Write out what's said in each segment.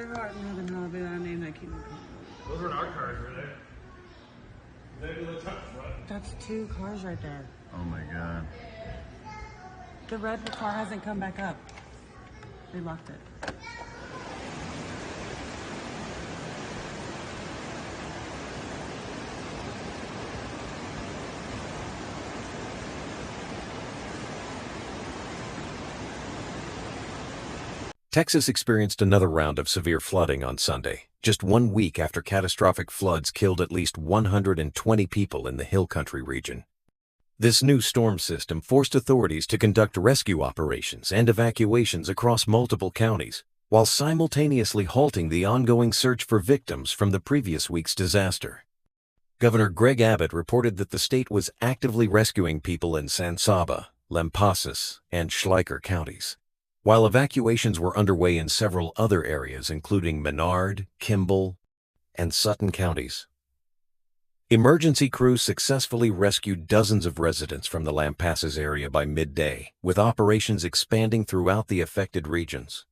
No, then how be that name that came up. Those are our cars right there. That's 2 cars right there. Oh my God. The red car hasn't come back up. They locked it. Texas experienced another round of severe flooding on Sunday, just 1 week after catastrophic floods killed at least 120 people in the Hill Country region. This new storm system forced authorities to conduct rescue operations and evacuations across multiple counties, while simultaneously halting the ongoing search for victims from the previous week's disaster. Governor Greg Abbott reported that the state was actively rescuing people in San Saba, Lampasas, and Schleicher counties, while evacuations were underway in several other areas including Menard, Kimball, and Sutton counties. Emergency crews successfully rescued dozens of residents from the Lampasas area by midday, with operations expanding throughout the affected regions.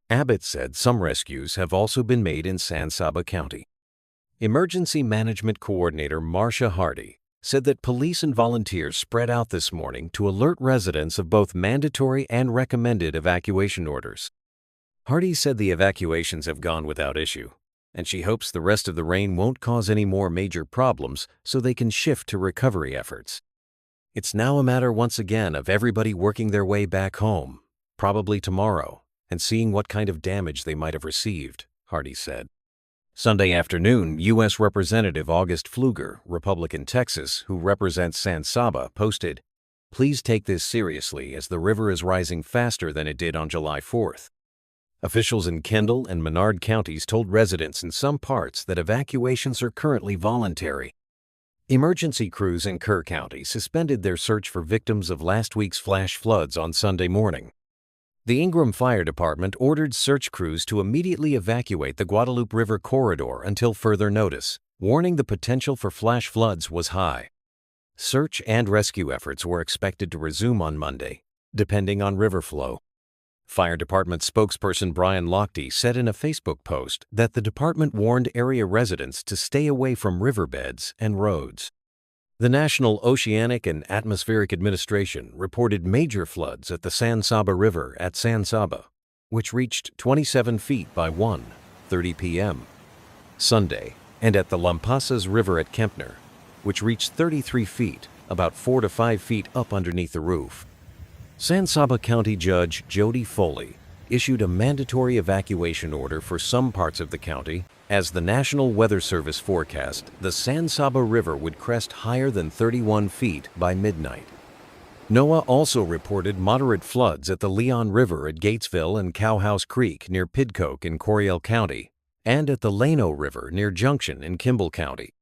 Abbott said some rescues have also been made in San Saba County. Emergency Management Coordinator Marcia Hardy said that police and volunteers spread out this morning to alert residents of both mandatory and recommended evacuation orders. Hardy said the evacuations have gone without issue, and she hopes the rest of the rain won't cause any more major problems so they can shift to recovery efforts. It's now a matter once again of everybody working their way back home, probably tomorrow, and seeing what kind of damage they might have received, Hardy said. Sunday afternoon, U.S. Representative August Pfluger, Republican Texas, who represents San Saba, posted, "Please take this seriously as the river is rising faster than it did on July 4th. Officials in Kendall and Menard counties told residents in some parts that evacuations are currently voluntary. Emergency crews in Kerr County suspended their search for victims of last week's flash floods on Sunday morning. The Ingram Fire Department ordered search crews to immediately evacuate the Guadalupe River corridor until further notice, warning the potential for flash floods was high. Search and rescue efforts were expected to resume on Monday, depending on river flow. Fire Department spokesperson Brian Lochte said in a Facebook post that the department warned area residents to stay away from riverbeds and roads. The National Oceanic and Atmospheric Administration reported major floods at the San Saba River at San Saba, which reached 27 feet by 1:30 p.m. Sunday, and at the Lampasas River at Kempner, which reached 33 feet, about 4 to 5 feet up underneath the roof. San Saba County Judge Jody Foley issued a mandatory evacuation order for some parts of the county as the National Weather Service forecast the San Saba River would crest higher than 31 feet by midnight. NOAA also reported moderate floods at the Leon River at Gatesville and Cowhouse Creek near Pidcoke in Coryell County, and at the Llano River near Junction in Kimball County.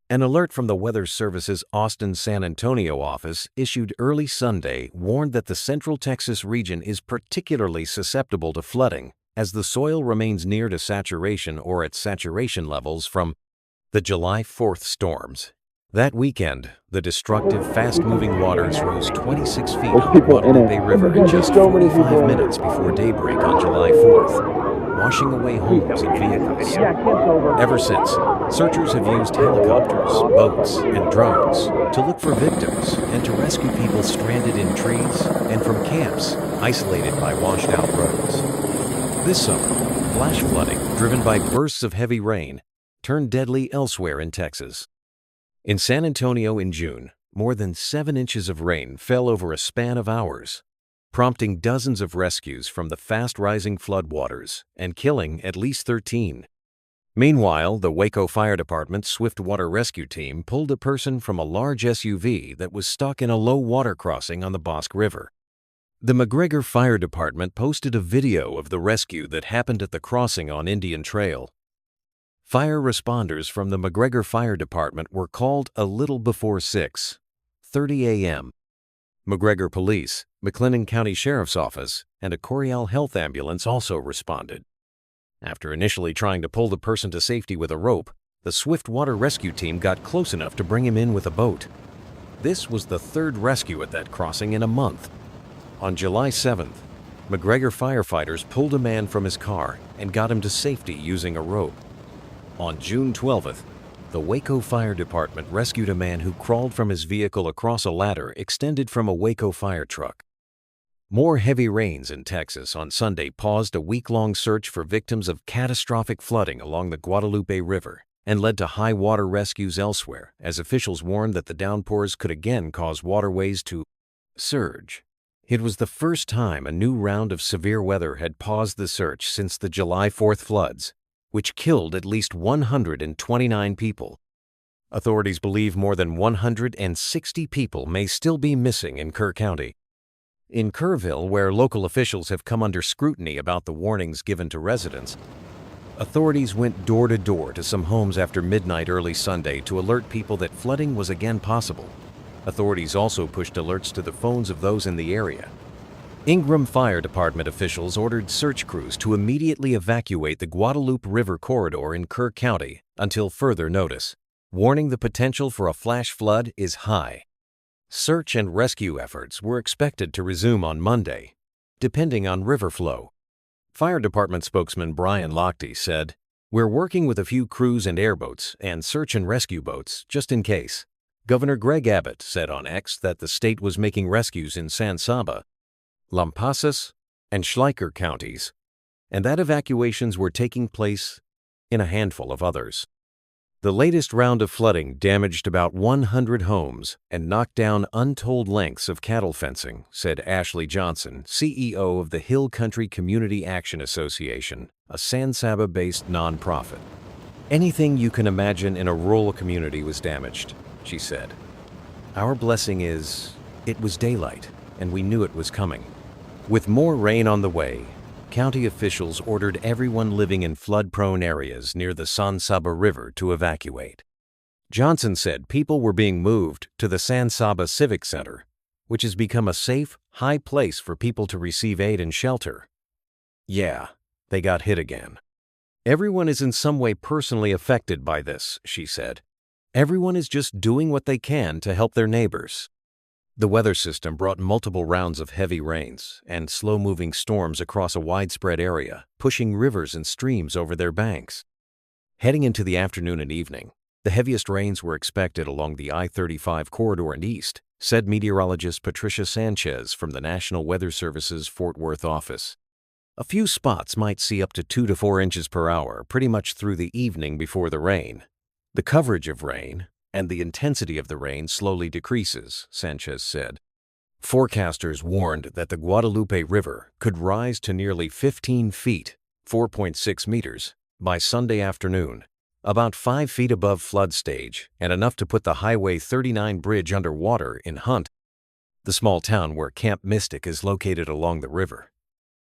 An alert from the Weather Service's Austin San Antonio office issued early Sunday warned that the Central Texas region is particularly susceptible to flooding as the soil remains near to saturation or at saturation levels from the July 4th storms. That weekend, the destructive, fast-moving waters rose 26 feet on the Guadalupe River in just 45 minutes before daybreak on July 4th, washing away homes and vehicles. Ever since, searchers have used helicopters, boats, and drones to look for victims and to rescue people stranded in trees and from camps isolated by washed-out roads. This summer, flash flooding, driven by bursts of heavy rain, turned deadly elsewhere in Texas. In San Antonio in June, more than 7 inches of rain fell over a span of hours, prompting dozens of rescues from the fast-rising floodwaters and killing at least 13. Meanwhile, the Waco Fire Department's swiftwater rescue team pulled a person from a large SUV that was stuck in a low water crossing on the Bosque River. The McGregor Fire Department posted a video of the rescue that happened at the crossing on Indian Trail. Fire responders from the McGregor Fire Department were called a little before 6:30 a.m. McGregor Police, McLennan County Sheriff's Office, and a Coryell Health ambulance also responded. After initially trying to pull the person to safety with a rope, the swift water rescue team got close enough to bring him in with a boat. This was the third rescue at that crossing in a month. On July 7th, McGregor firefighters pulled a man from his car and got him to safety using a rope. On June 12th, the Waco Fire Department rescued a man who crawled from his vehicle across a ladder extended from a Waco fire truck. More heavy rains in Texas on Sunday paused a week-long search for victims of catastrophic flooding along the Guadalupe River and led to high water rescues elsewhere, as officials warned that the downpours could again cause waterways to surge. It was the first time a new round of severe weather had paused the search since the July 4th floods, which killed at least 129 people. Authorities believe more than 160 people may still be missing in Kerr County. In Kerrville, where local officials have come under scrutiny about the warnings given to residents, authorities went door to door to some homes after midnight early Sunday to alert people that flooding was again possible. Authorities also pushed alerts to the phones of those in the area. Ingram Fire Department officials ordered search crews to immediately evacuate the Guadalupe River corridor in Kerr County until further notice, warning the potential for a flash flood is high. Search and rescue efforts were expected to resume on Monday, depending on river flow. Fire Department spokesman Brian Lochte said, "We're working with a few crews and airboats and search and rescue boats just in case." Governor Greg Abbott said on X that the state was making rescues in San Saba, Lampasas, and Schleicher counties, and that evacuations were taking place in a handful of others. The latest round of flooding damaged about 100 homes and knocked down untold lengths of cattle fencing, said Ashley Johnson, CEO of the Hill Country Community Action Association, a San Saba-based nonprofit. "Anything you can imagine in a rural community was damaged," she said. "Our blessing is, it was daylight, and we knew it was coming." With more rain on the way, county officials ordered everyone living in flood-prone areas near the San Saba River to evacuate. Johnson said people were being moved to the San Saba Civic Center, which has become a safe, high place for people to receive aid and shelter. "Yeah, they got hit again. Everyone is in some way personally affected by this," she said. "Everyone is just doing what they can to help their neighbors." The weather system brought multiple rounds of heavy rains and slow-moving storms across a widespread area, pushing rivers and streams over their banks. Heading into the afternoon and evening, the heaviest rains were expected along the I-35 corridor and east, said meteorologist Patricia Sanchez from the National Weather Service's Fort Worth office. A few spots might see up to 2 to 4 inches per hour pretty much through the evening before the rain. The coverage of rain and the intensity of the rain slowly decreases, Sanchez said. Forecasters warned that the Guadalupe River could rise to nearly 15 feet, 4.6 meters, by Sunday afternoon, about 5 feet above flood stage and enough to put the Highway 39 bridge underwater in Hunt, the small town where Camp Mystic is located along the river.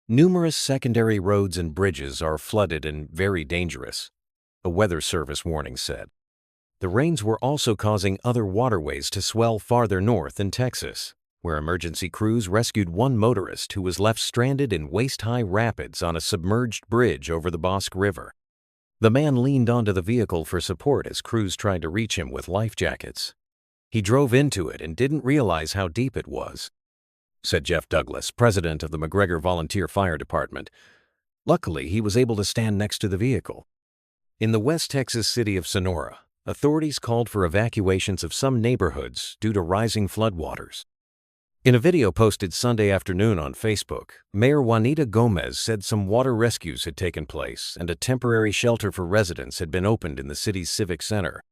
Numerous secondary roads and bridges are flooded and very dangerous, a Weather Service warning said. The rains were also causing other waterways to swell farther north in Texas, where emergency crews rescued one motorist who was left stranded in waist-high rapids on a submerged bridge over the Bosque River. The man leaned onto the vehicle for support as crews tried to reach him with life jackets. "He drove into it and didn't realize how deep it was," said Jeff Douglas, president of the McGregor Volunteer Fire Department. Luckily, he was able to stand next to the vehicle. In the West Texas city of Sonora, authorities called for evacuations of some neighborhoods due to rising floodwaters. In a video posted Sunday afternoon on Facebook, Mayor Juanita Gomez said some water rescues had taken place and a temporary shelter for residents had been opened in the city's civic center.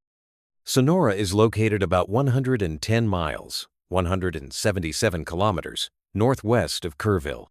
Sonora is located about 110 miles, 177 kilometers, northwest of Kerrville.